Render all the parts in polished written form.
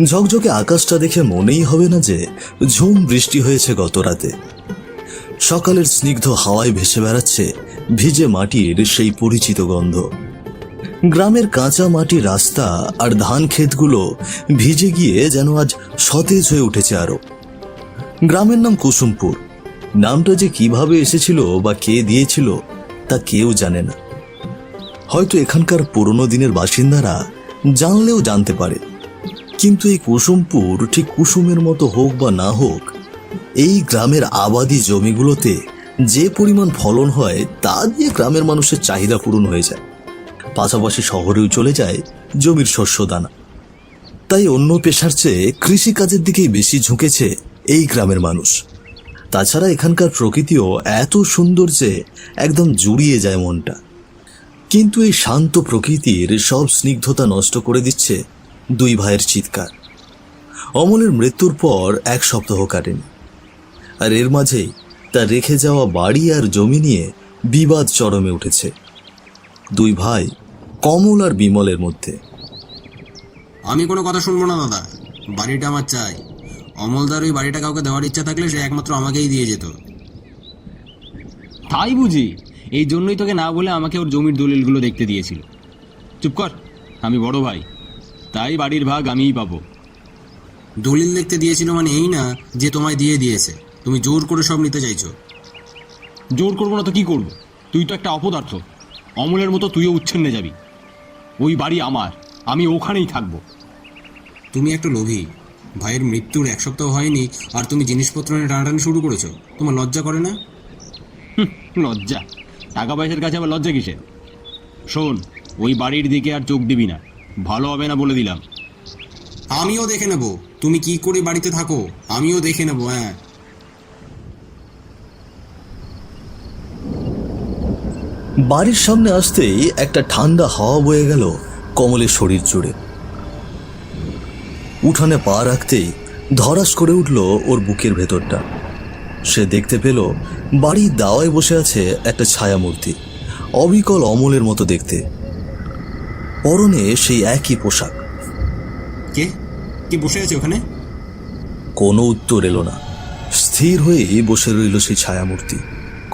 ঝকঝকে আকাশটা দেখে মনেই হবে না যে ঝুম বৃষ্টি হয়েছে গত রাতে। সকালের স্নিগ্ধ হাওয়ায় ভেসে বেড়াচ্ছে ভিজে মাটির সেই পরিচিত গন্ধ। গ্রামের কাঁচা মাটির রাস্তা আর ধান ক্ষেতগুলো ভিজে গিয়ে যেন আজ সতেজ হয়ে উঠেছে আরো। গ্রামের নাম কুসুমপুর। নামটা যে কিভাবে এসেছিল বা কে দিয়েছিল তা কেউ জানে না। হয়তো এখানকার পুরনো দিনের বাসিন্দারা জানলেও জানতে পারে, কিন্তু এই কুসুমপুর ঠিক কুসুমের মতো হোক বা না হোক, এই গ্রামের আবাদি জমিগুলোতে যে পরিমাণ ফলন হয় তা দিয়ে গ্রামের মানুষের চাহিদা পূরণ হয়ে যায়। পাশাপাশি শহরেও চলে যায় জমির শস্য দানা। তাই অন্য পেশার চেয়ে কৃষিকাজের দিকেই বেশি ঝুঁকেছে এই গ্রামের মানুষ। তাছাড়া এখানকার প্রকৃতিও এত সুন্দর যে একদম জুড়িয়ে যায় মনটা। কিন্তু এই শান্ত প্রকৃতির সব স্নিগ্ধতা নষ্ট করে দিচ্ছে দুই ভাইয়ের চিৎকার। অমলের মৃত্যুর পর 1 সপ্তাহ কাটেনি, আর এর মাঝেই তার রেখে যাওয়া বাড়ি আর জমি নিয়ে বিবাদ চরমে উঠেছে দুই ভাই কমল আর বিমলের মধ্যে। আমি কোনো কথা শুনবো না দাদা, বাড়িটা আমার চাই। অমলদার ওই বাড়িটা কাউকে দেওয়ার ইচ্ছা থাকলে সে একমাত্র আমাকেই দিয়ে যেত। তাই বুঝি? এই জন্যই তোকে না বলে আমাকে ওর জমির দলিলগুলো দেখতে দিয়েছিল। চুপ কর, আমি বড় ভাই, তাই বাড়ির ভাগ আমিই পাবো। দলিল দেখতে দিয়েছিল মানে এই না যে তোমায় দিয়ে দিয়েছে। তুমি জোর করে সব নিতে চাইছো। জোর করবো না তো কি করবো? তুই তো একটা অপদার্থ। অমলের মতো তুইও উচ্ছন্নে যাবি। ওই বাড়ি আমার, আমি ওখানেই থাকবো। তুমি একটা লোভী। ভাইয়ের মৃত্যুর 1 সপ্তাহ হয়নি আর তুমি জিনিসপত্র নিয়ে টানাটানি শুরু করেছো। তোমার লজ্জা করে না? লজ্জা? টাকা পয়সার কাছে আবার লজ্জা কিসের? শোন, ওই বাড়ির দিকে আর চোখ দিবি না, ভালো হবে না বলে দিলাম। আমিও দেখে নেব তুমি কি করে বাড়িতে থাকো, আমিও দেখে নেব। হ্যাঁ, বাড়ির সামনে আসতেই একটা ঠান্ডা হাওয়া বয়ে গেল কমলের শরীর জুড়ে। উঠানে পা রাখতেই ধরাস করে উঠল ওর বুকের ভেতরটা। সে দেখতে পেল বাড়ির দাওয়ায় বসে আছে একটা ছায়ামূর্তি, অবিকল অমলের মতো দেখতে। পরনে সেই একই পোশাক। কে কে বসে আছে ওখানে? কোনো উত্তর এলো না। স্থির হয়েই বসে রইল সেই ছায়ামূর্তি।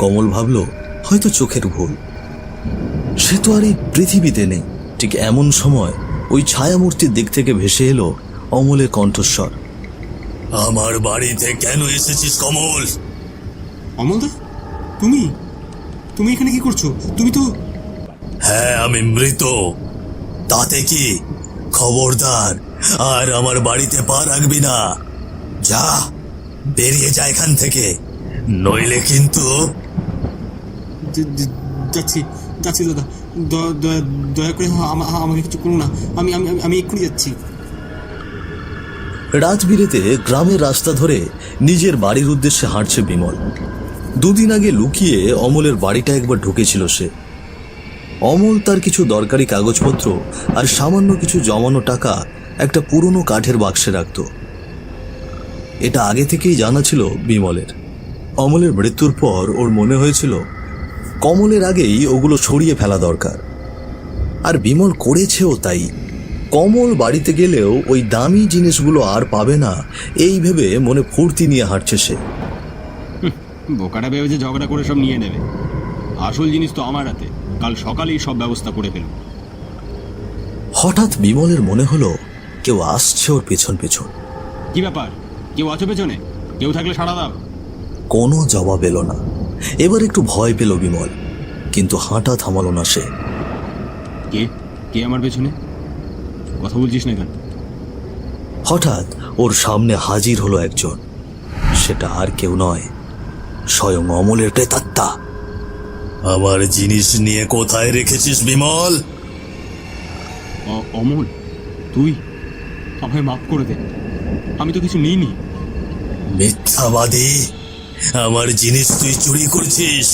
কমল ভাবল হয়তো চোখের ভুল, সে তো আর এই পৃথিবীতে নেই। ঠিক এমন সময় ওই ছায়ামূর্তির দিক থেকে ভেসে এলো অমলের কণ্ঠস্বর। আমার বাড়িতে কেন এসেছিস কমল? অমলদা, তুমি তুমি এখানে কি করছো? তুমি তো... হ্যাঁ, আমি মৃত। তাতে কি? খবরদার আর আমার বাড়িতে পা রাখবি না। যা, বেরিয়ে যা এখান থেকে, নইলে কিন্তু... যাচ্ছি যাচ্ছি দাদা, দয়া করে আমাকে কিছু করো না। আমি আমি আমি এক্ষুনি যাচ্ছি। রাত বিরেতে গ্রামের রাস্তা ধরে নিজের বাড়ির উদ্দেশ্যে হাঁটছে বিমল। 2 দিন আগে লুকিয়ে অমলের বাড়িটা একবার ঢুকেছিল সে। অমল তার কিছু দরকারি কাগজপত্র আর সামান্য কিছু জমানো টাকা একটা পুরনো কাঠের বাক্সে রাখত। এটা আগে থেকেই জানা ছিল বিমলের। অমলের মৃত্যুর পর ওর মনে হয়েছিল কমলের আগেই ওগুলো সরিয়ে ফেলা দরকার, আর বিমল করেছেও তাই। কমল বাড়িতে গেলেও ওই দামি জিনিসগুলো আর পাবে না এই ভেবে মনে ফুর্তি নিয়ে হাঁটছে সে। বোকাটা ভেবেছে ঝগড়া করে সব নিয়ে নেবে। আসল জিনিস তো আমার হাতে, কাল সকালেই সব ব্যবস্থা করে ফেলব। হঠাৎ বিমলের মনে হলো কেউ আসছে ওর পেছন পেছন। কি ব্যাপার? কেউ আছে পেছনে? কেউ থাকলে সাড়া দাও। কোনো জবাব এলো না। এবার একটু ভয় পেল বিমল, কিন্তু হাঁটা থামালো না সে। কে কে আমার পেছনে? কথা বলছিস না কেন? হঠাৎ ওর সামনে হাজির হলো একজন। সেটা আর কেউ নয়, স্বয়ং অমলের প্রেতাত্মা। আমার জিনিস নিয়ে কোথায় রেখেছিস বিমল? অমল, তুই? আমায় মাফ করে দে, আমি তো কিছু নিইনি। মিথ্যাবাদী! আমার জিনিস তুই চুরি করছিস,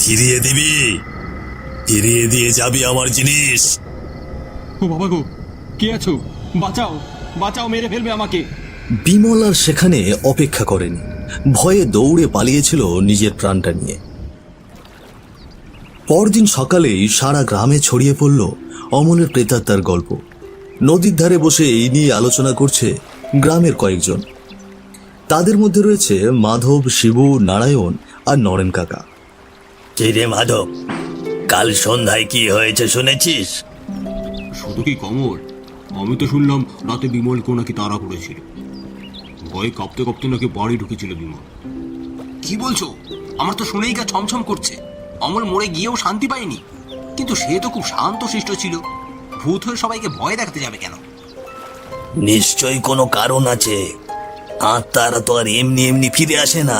ফিরিয়ে দিবি, ফিরিয়ে দিয়ে যাবি আমার জিনিস। ও বাবা গো, কে আছো? বাঁচাও, বাঁচাও, মেরে ফেলবে আমাকে। বিমল আর সেখানে অপেক্ষা করেনি, ভয়ে দৌড়ে পালিয়েছিল নিজের প্রাণটা নিয়ে। পরদিন সকালেই সারা গ্রামে ছড়িয়ে পড়ল অমলের প্রেতাত্মার গল্প। নদীর ধারে বসে এই নিয়ে আলোচনা করছে গ্রামের কয়েকজন। তাদের মধ্যে রয়েছে মাধব, শিবু, নারায়ণ আর নরেন কাকা। রে মাধব, কাল সন্ধ্যায় কি হয়েছে শুনেছিস? শুধু কি কমল, আমি তো শুনলাম রাতে বিমলকেও নাকি তাড়া করেছিল। ভয়ে কাঁপতে কাঁপতে নাকি বাড়ি ঢুকেছিল বিমল। কি বলছো? আমার তো শুনেই গা ছমছম করছে। অমল মরে গিয়েও শান্তি পায়নি, কিন্তু সে তো খুব শান্ত শিষ্ট ছিল। ভূত হয়ে সবাইকে ভয় দেখাতে যাবে কেন? নিশ্চয়ই কোনো কারণ আছে। আত্মারা তো আর এমনি এমনি ফিরে আসে না,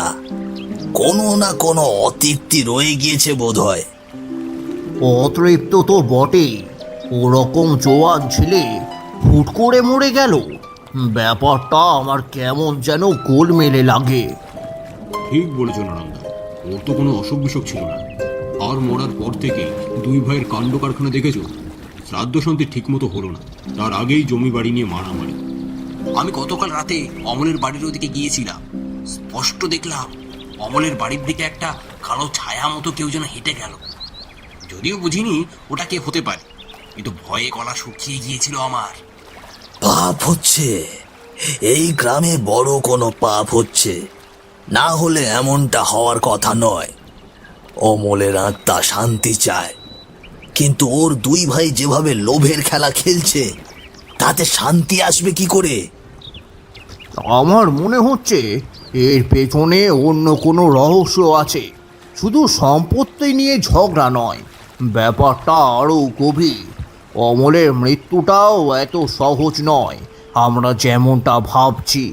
কোনো না কোনো অতৃপ্তি রয়ে গিয়েছে বোধ হয়। অতৃপ্ত তো বটেই, ওরকম জোয়ান ছেলে হুট করে মরে গেল। ব্যাপারটা আমার কেমন যেন গোলমেলে লাগে। ঠিক বলেছ নারায়ণদা, ওর তো কোনো অসুখ বিসুখ ছিল না। আর মরার পর থেকে দুই ভাইয়ের কাণ্ড কারখানা দেখেছো। শ্রাদ্ধ শান্তি ঠিক মতো হলো না, তার আগেই জমি বাড়ি নিয়ে মারামারি। আমি গতকাল রাতে অমলের বাড়ির ওদিকে গিয়েছিলাম। স্পষ্ট দেখলাম অমলের বাড়ির দিকে একটা কালো ছায়া মতো কেউ যেন হেঁটে গেল। যদিও বুঝিনি ওটা কে হতে পারে, কিন্তু ভয়ে গলা শুকিয়ে গিয়েছিল আমার। পাপ হচ্ছে, এই গ্রামে বড় কোনো পাপ হচ্ছে, না হলে এমনটা হওয়ার কথা নয়। অমলের আত্মা শান্তি চায়, কিন্তু ওর দুই ভাই যেভাবে লোভের খেলা খেলছে, তাতে শান্তি আসবে কি করে? আমার মনে হচ্ছে এর পেছনে অন্য কোনো রহস্য আছে। শুধু সম্পত্তি নিয়ে ঝগড়া নয়, ব্যাপারটা আরও গভীর। অমলের মৃত্যুটাও এত সহজ নয় আমরা যেমনটা ভাবছি।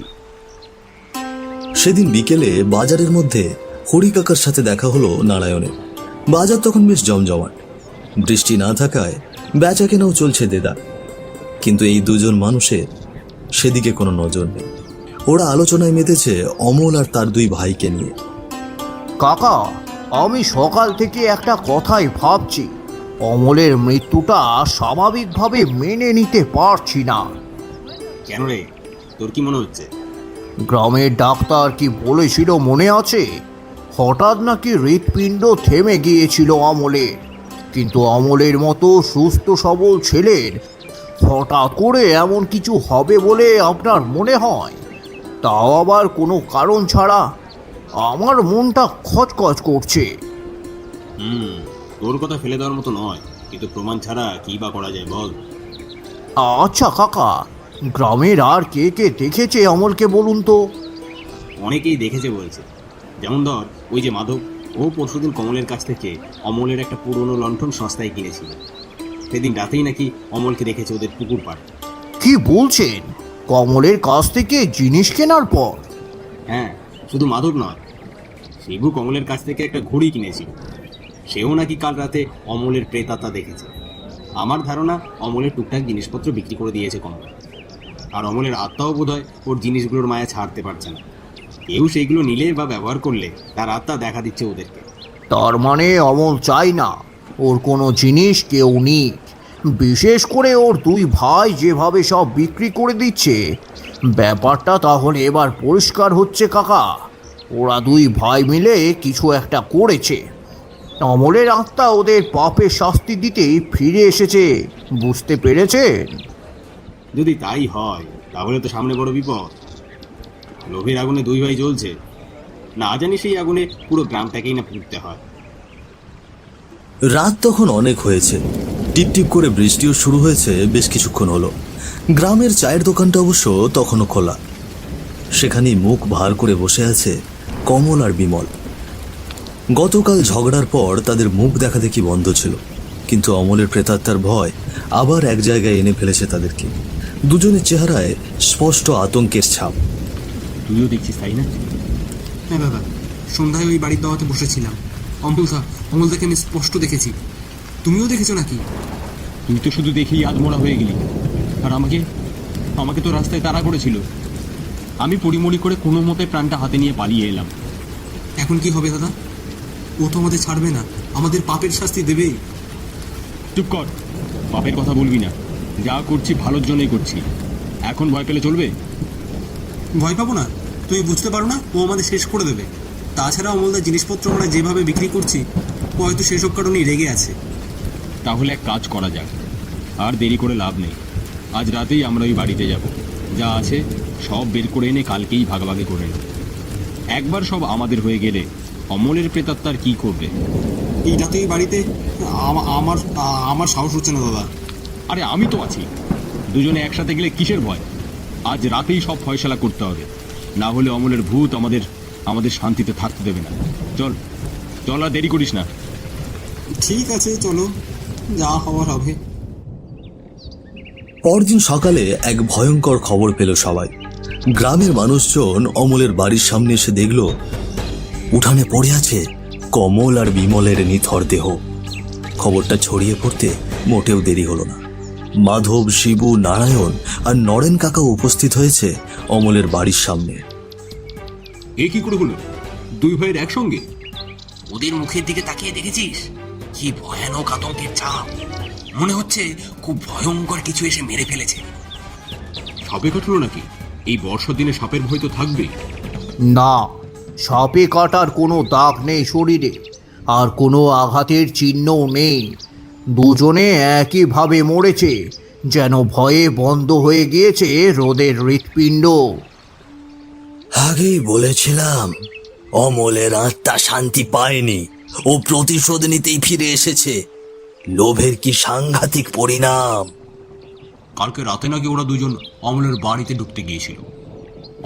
সেদিন বিকেলে বাজারের মধ্যে হরি কাকার সাথে দেখা হলো নারায়ণের। বাজার তখন বেশ জমজমাট। বৃষ্টি না থাকায় বেচা কেনাও চলছে দেদার। কিন্তু এই দুজন মানুষের সেদিকে কোনো নজর নেই। ওরা আলোচনায় মেতেছে অমল আর তার দুই ভাইকে নিয়ে। কাকা, আমি সকাল থেকে একটা কথাই ভাবছি। অমলের মৃত্যুটা স্বাভাবিকভাবে মেনে নিতে পারছি না। কেন রে, তোর কি মনে হচ্ছে? গ্রামের ডাক্তার কি বলেছিল মনে আছে? হঠাৎ নাকি হৃৎপিণ্ড থেমে গিয়েছিল অমলের। কিন্তু অমলের মতো সুস্থ সবল ছেলের হঠাৎ করে এমন কিছু হবে বলে আপনার মনে হয়? তাও আবার কোনো কারণ ছাড়া। আমার মনটা খচখচ করছে। তোর কথা ফেলে দেওয়ার মতো নয়, কিন্তু প্রমাণ ছাড়া কি বা করা যায় বল। আচ্ছা কাকা, গ্রামের আর কে কে দেখেছে অমলকে বলুন তো? অনেকেই দেখেছে বলছে। যেমন ধর ওই যে মাধব, ও পরশুদিন কমলের কাছ থেকে অমলের একটা পুরনো লণ্ঠন সস্তায় কিনেছিল। সেদিন রাতেই নাকি অমলকে দেখেছে ওদের পুকুর পাড়ে। কি বলছেন? কমলের কাছ থেকে জিনিস কেনার পর? হ্যাঁ, শুধু মাধব নয়, শিবু কমলের কাছ থেকে একটা ঘড়ি কিনেছিল। সেও নাকি কাল রাতে অমলের প্রেতাত্মা দেখেছে। আমার ধারণা অমলের টুকটাক জিনিসপত্র বিক্রি করে দিয়েছে কমল। আর অমলের আত্মাও বোধহয় ওর জিনিসগুলোর মায়া ছাড়তে পারছে না। কেউ সেইগুলো নিলে বা ব্যবহার করলে তার আত্মা দেখা দিচ্ছে ওদেরকে। তার মানে অমল চাই না ওর কোনো জিনিস কেউ নিক, বিশেষ করে ওর দুই ভাই যেভাবে সব বিক্রি করে দিচ্ছে। ব্যাপারটা তাহলে এবার পরিষ্কার হচ্ছে কাকা, ওরা দুই ভাই মিলে কিছু একটা করেছে। অমলের আত্মা ওদের পাপের শাস্তি দিতেই ফিরে এসেছে, বুঝতে পেরেছেন? যদি তাই হয় তাহলে তো সামনে বড় বিপদ। লোভের আগুনে দুই ভাই জ্বলছে, না জানি সেই আগুনে পুরো গ্রামটাকেই না পুড়তে হয়। রাত তখন অনেক হয়েছে। টিপটিপ করে বৃষ্টিও শুরু হয়েছে বেশ কিছুক্ষণ হলো। গ্রামের চায়ের দোকানটা অবশ্য তখনও খোলা। সেখানেই মুখ ভার করে বসে আছে কমল আর বিমল। গতকাল ঝগড়ার পর তাদের মুখ দেখা দেখি বন্ধ ছিল, কিন্তু অমলের প্রেতাত্মার ভয় আবার এক জায়গায় এনে ফেলেছে তাদেরকে। দুজনের চেহারায় স্পষ্ট আতঙ্কের ছাপ। তুইও দেখছিস তাই না? হ্যাঁ দাদা, সন্ধ্যায় ওই বাড়ির দাওয়াতে বসেছিলাম। অমলদাকে আমি স্পষ্ট দেখেছি। তুমিও দেখেছো নাকি? তুই তো শুধু দেখেই আধমরা হয়ে গেলি। আর আমাকে তো রাস্তায় তাড়া করেছিল। আমি পরিমরি করে কোনো মতে প্রাণটা হাতে নিয়ে পালিয়ে এলাম। এখন কি হবে দাদা? ও তো আমাদের ছাড়বে না, আমাদের পাপের শাস্তি দেবেই। চুপ কর, পাপের কথা বলবি না। যা করছি ভালোর জন্যই করছি। এখন ভয় পেলে চলবে? ভয় পাবো না? তুমি বুঝতে পারো না ও আমাদের শেষ করে দেবে? তাছাড়া অমলদার জিনিসপত্র আমরা যেভাবে বিক্রি করছি, ও হয়তো সেসব কারণেই রেগে আছে। তাহলে এক কাজ করা যাক, আর দেরি করে লাভ নেই। আজ রাতেই আমরা ওই বাড়িতে যাব, যা আছে সব বের করে এনে কালকেই ভাগাভাগি করে নেব। একবার সব আমাদের হয়ে গেলে অমলের প্রেতাত্মার কি করবে? এই রাতে এই বাড়িতে আমার আমার সাহস হচ্ছে না দাদা। আরে আমি তো আছি, দুজনে একসাথে গেলে কিসের ভয়? আজ রাতেই সব ফয়সালা করতে হবে, না হলে অমলের ভূত আমাদের শান্তিতে থাকতে দেবে না। চল চল, আর দেরি করিস না। ঠিক আছে, চলো, যা হওয়ার হবে। পরদিন সকালে এক ভয়ঙ্কর খবর পেল সবাই। গ্রামের মানুষজন অমলের বাড়ির সামনে এসে দেখল উঠানে পড়ে আছে কমল আর বিমলের নিথর দেহ। খবরটা ছড়িয়ে পড়তে মোটেও দেরি হলো না। মাধব, শিবু, নারায়ণ আর নরেন কাকা উপস্থিত হয়েছে অমলের বাড়ির সামনে। এ কি করে হলো? দুই ভাইয়ের একসঙ্গে? ওদের মুখের দিকে তাকিয়ে দেখেছিস কি ভয়ানক আতঙ্কের চাপ? মনে হচ্ছে খুব ভয়ঙ্কর কিছু এসে মেরে ফেলেছে। সাপে কাটলো নাকি? এই বর্ষার দিনে সাপের ভয় তো থাকবেই। না, সাপে কাটার কোনো দাগ নেই শরীরে, আর কোনো আঘাতের চিহ্নও নেই। দুজনে একইভাবে মরেছে, যেন ভয়ে বন্ধ হয়ে গিয়েছে রোদের হৃৎপিণ্ড। আগেই বলেছিলাম অমলের আত্মা শান্তি পায়নি, ও প্রতিশোধ নিতেই ফিরে এসেছে। লোভের কি সাংঘাতিক পরিণাম! কালকে রাতে নাকি ওরা দুজন অমলের বাড়িতে ঢুকতে গিয়েছিল,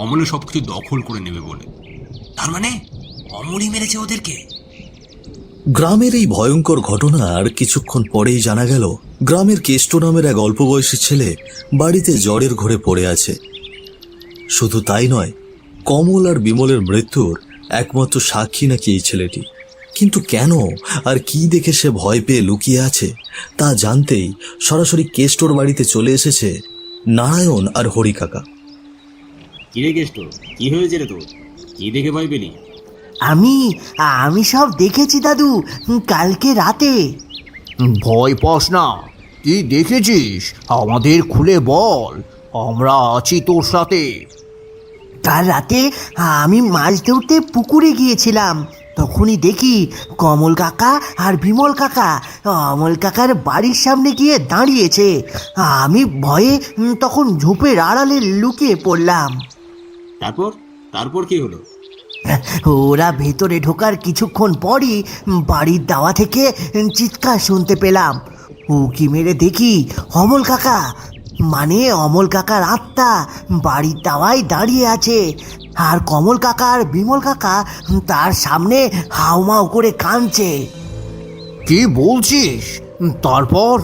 অমলের সবকিছু দখল করে নেবে বলে। তার মানে অমলই মেরেছে ওদেরকে। গ্রামের এই ভয়ঙ্কর ঘটনার কিছুক্ষণ পরেই জানা গেল গ্রামের কেষ্ট নামের এক অল্প বয়সী ছেলে বাড়িতে জ্বরের ঘোরে পড়ে আছে। শুধু তাই নয়, কমল আর বিমলের মৃত্যুর একমাত্র সাক্ষী নাকি এই ছেলেটি। কিন্তু কেন আর কি দেখে সে ভয় পেয়ে লুকিয়ে আছে তা জানতেই সরাসরি কেষ্টর বাড়িতে চলে এসেছে নারায়ণ আর হরি কাকা। কিরে কেষ্ট, কি হয়েছে রে তোর? কি দেখে ভয় পেলি? আমি সব দেখেছি দাদু, কালকে রাতে। ভয় পাস না, কি দেখেছিস আমাদের খুলে বল, আমরা আছি তোর সাথে। কাল রাতে আমি মাছ ধরতে পুকুরে গিয়েছিলাম, তখনই দেখি কমল কাকা আর বিমল কাকা অমল কাকার বাড়ির সামনে গিয়ে দাঁড়িয়েছে। আমি ভয়ে তখন ঝোপের আড়ালে লুকিয়ে পড়লাম। তারপর কি হলো? ওরা ভেতরে ঢোকার কিছুক্ষণ পরই বাড়ির দাওয়া থেকে চিৎকার শুনতে পেলাম। উকি মেরে দেখি অমল কাকা, মানে অমল কাকার আত্মা বাড়ির দাওয়ায় দাঁড়িয়ে আছে, আর কমল কাকা আর বিমল কাকা তার সামনে হাউমাউ করে কাঁদছে। কি বলছিস? তারপর?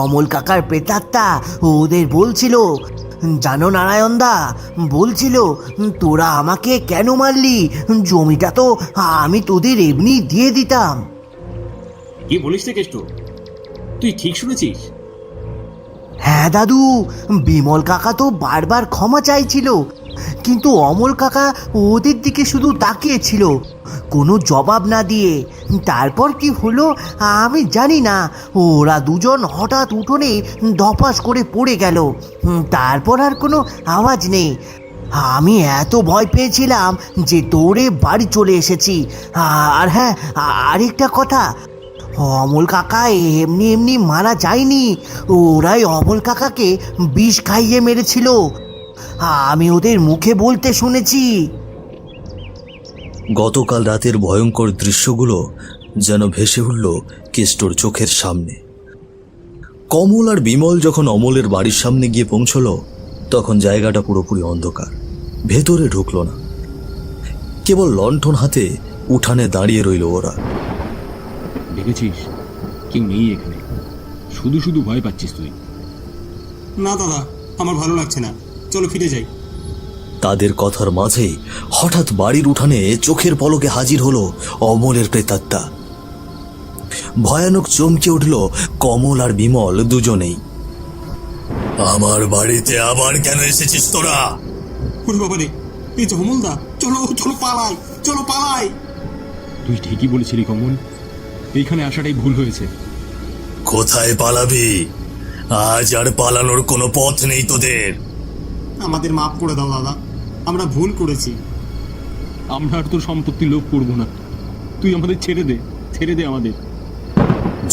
অমল কাকার প্রেতাত্মা ওদের বলছিল, জানো নারায়ণদা, বলছিল তোরা আমাকে কেন মারলি, জমিটা তো আমি তোদের এমনি দিয়ে দিতাম। কি বলিস রে কেষ্ট? তুই ঠিক শুনেছিস? হ্যাঁ দাদু, বিমল কাকা তো বারবার ক্ষমা চাইছিল, কিন্তু অমল কাকা ওদের দিকে শুধু তাকিয়েছিল, কোনো জবাব না দিয়ে। তারপর কি হলো আমি জানি না, ওরা দুজন হঠাৎ উঠোনে ধপাস করে পড়ে গেল। তারপর আর কোনো আওয়াজ নেই। আমি এত ভয় পেয়েছিলাম যে দৌড়ে বাড়ি চলে এসেছি। আর হ্যাঁ, আরেকটা কথা, অমল কাকা এমনি এমনি মারা যায়নি, ওরাই অমল কাকাকে বিষ খাইয়ে মেরেছিল, আমি ওদের মুখে বলতে শুনেছি। গতকাল রাতের ভয়ঙ্কর দৃশ্যগুলো যেন ভেসে উঠল কেষ্টর চোখের সামনে। কমল আর বিমল যখন অমলের বাড়ির সামনে গিয়ে পৌঁছল, তখন জায়গাটা পুরোপুরি অন্ধকার, ভেতরে ঢুকল না। কেবল লণ্ঠন হাতে উঠানে দাঁড়িয়ে রইল ওরা। দেখেছিস, কেউ নেই এখানে, শুধু শুধু ভয় পাচ্ছিস তুই। না দাদা, আমার ভালো লাগছে না, চলো ফিরে যাই। তাদের কথার মাঝেই হঠাৎ বাড়ির উঠানে চোখের পলকে হাজির হলো অমলের প্রেতাত্মা। ভয়ানক চমকে উঠল কমল আর বিমল দুজনেই। আমার বাড়িতে আবার কেন এসেছিস তোরা? ওরে বাবা রে, এই যে অমলদা, চলো চলো পালাই, চলো পালাই। তুই ঠিকই বলেছিলি কমল, এইখানে আসাটাই ভুল হয়েছে। কোথায় পালাবি? আজ আর পালানোর কোনো পথ নেই তোদের। আমাদের মাফ করে দাও দাদা, আমরা ভুল করেছি। আমরা আর তোর সম্পত্তি লোভ করবো না, তুই আমাদের ছেড়ে দে আমাদের।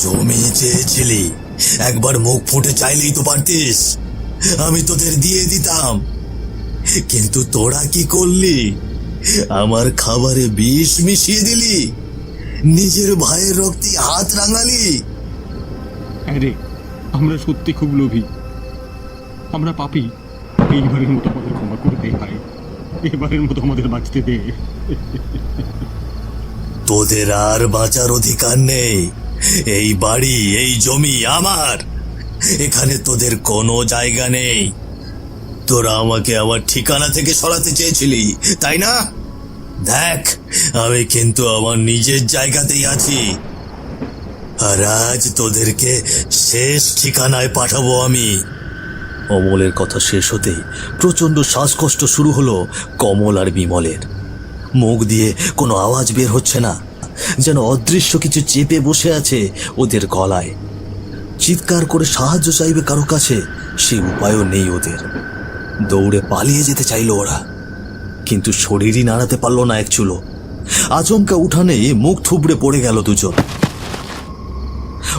জমি চেয়েছিলি, একবার মুখ ফুটে চাইলেই তো পারতিস, আমি তোদের দিয়ে দিতাম। কিন্তু তোরা কি করলি? আমার খাবারে বিষ মিশিয়ে দিলি, নিজের ভাইয়ের রক্তে হাত রাঙালি। আরে আমরা সত্যি খুব লোভী, আমরা পাপী। এইবারের মতো আমাদের ক্ষমা করে দে ভাই, এবারের মতো আমাদের বাঁচতে দে। তোদের আর বাঁচার অধিকার নেই। এই বাড়ি, এই জমি আমার, এখানে তোদের কোনো জায়গা নেই। তোরা আমাকে আমার ঠিকানা থেকে সরাতে চেয়েছিলি, তাই না? দেখ, আমি কিন্তু আমার নিজের জায়গাতেই আছি, আর আজ তোদেরকে শেষ ঠিকানায় পাঠাবো আমি। অমলের কথা শেষ হতেই প্রচন্ড শ্বাসকষ্ট শুরু হলো কমল আর বিমলের। মুখ দিয়ে কোনো আওয়াজ বের হচ্ছে না, যেন অদৃশ্য কিছু চেপে বসে আছে ওদের গলায়। চিৎকার করে সাহায্য চাইবে কারো কাছে, সে উপায়ও নেই ওদের। দৌড়ে পালিয়ে যেতে চাইল ওরা, কিন্তু শরীরই নাড়াতে পারল না এক চুলো। আচমকা উঠানে মুখ থুবড়ে পড়ে গেল দুজন।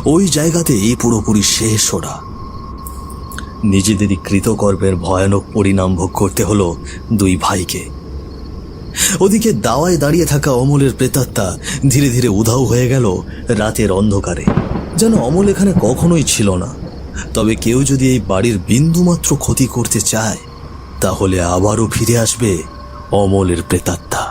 ওই জায়গাতেই পুরোপুরি শেষ ওরা। নিজেদেরই কৃতকর্মের ভয়ানক পরিণাম ভোগ করতে হলো দুই ভাইকে। ওদিকে দাওয়ায় দাঁড়িয়ে থাকা অমলের প্রেতাত্মা ধীরে ধীরে উধাও হয়ে গেল রাতের অন্ধকারে, যেন অমল এখানে কখনোই ছিল না। তবে কেউ যদি এই বাড়ির বিন্দুমাত্র ক্ষতি করতে চায়, তাহলে আবারও ফিরে আসবে অমলের প্রেতাত্মা।